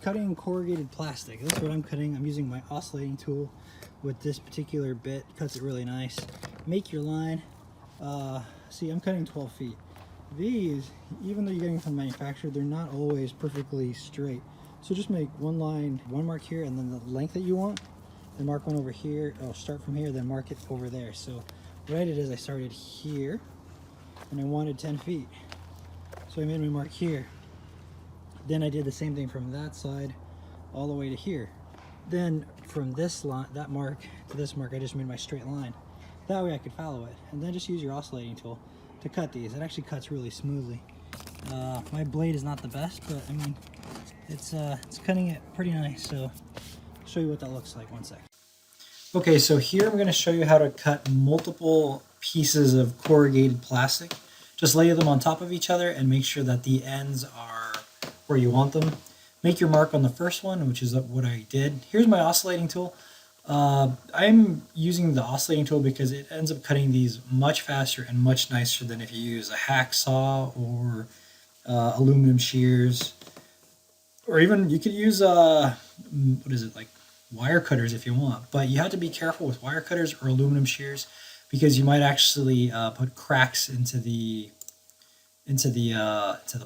cutting corrugated plastic. That's what I'm cutting. I'm using my oscillating tool with this particular bit. Cuts it really nice. Make your line. See, I'm cutting 12 feet. These, even though you're getting from the manufacturer, they're not always perfectly straight. So just make one line, one mark here, and then the length that you want. Then mark one over here. Oh, start from here, then mark it over there. So what I did is I started here, and I wanted 10 feet. So I made my mark here. Then I did the same thing from that side all the way to here. Then from this line, that mark to this mark, I just made my straight line. That way I could follow it. And then just use your oscillating tool to cut these. It actually cuts really smoothly. My blade is not the best, but I mean, it's cutting it pretty nice. So I'll show you what that looks like. One sec. Okay, so here I'm going to show you how to cut multiple pieces of corrugated plastic. Just lay them on top of each other and make sure that the ends are where you want them. Make your mark on the first one, which is what I did. Here's my oscillating tool. I'm using the oscillating tool because it ends up cutting these much faster and much nicer than if you use a hacksaw or aluminum shears, or even you could use what is it, like wire cutters if you want. But you have to be careful with wire cutters or aluminum shears because you might actually put cracks into the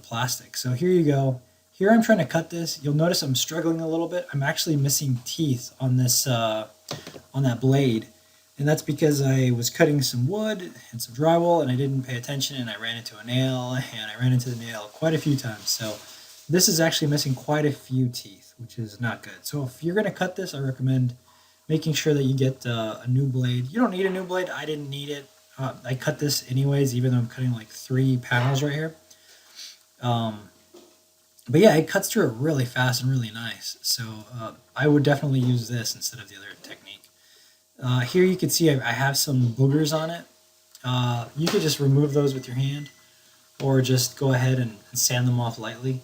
plastic. So here you go. Here I'm trying to cut this. You'll notice I'm struggling a little bit. I'm actually missing teeth on this on that blade, and that's because I was cutting some wood and some drywall and I didn't pay attention, and I ran into a nail, and I ran into the nail quite a few times. So this is actually missing quite a few teeth, which is not good. So if you're going to cut this, I recommend making sure that you get a new blade. You don't need a new blade. I didn't need it. I cut this anyways, even though I'm cutting like 3 panels right here. But yeah, it cuts through it really fast and really nice. So I would definitely use this instead of the other technique. Here you can see I have some boogers on it. You could just remove those with your hand, or just go ahead and sand them off lightly.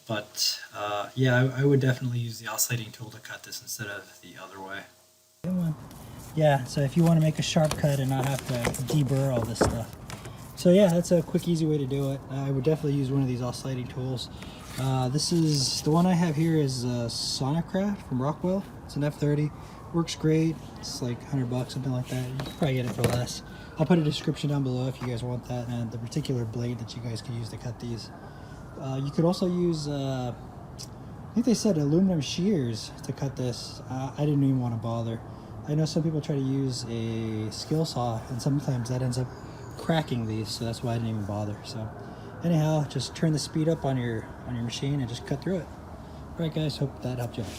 But yeah, I would definitely use the oscillating tool to cut this instead of the other way. Yeah, so if you want to make a sharp cut and not have to deburr all this stuff. So yeah, that's a quick, easy way to do it. I would definitely use one of these oscillating tools. This is, the one I have here is Sonicraft from Rockwell. It's an F30. Works great. It's like $100, something like that. You can probably get it for less. I'll put a description down below if you guys want that, and the particular blade that you guys can use to cut these. You could also use, I think they said aluminum shears to cut this. I didn't even want to bother. I know some people try to use a skill saw, and sometimes that ends up cracking these, so that's why I didn't even bother. So anyhow, just turn the speed up on your machine and just cut through it. All right guys, hope that helped you out.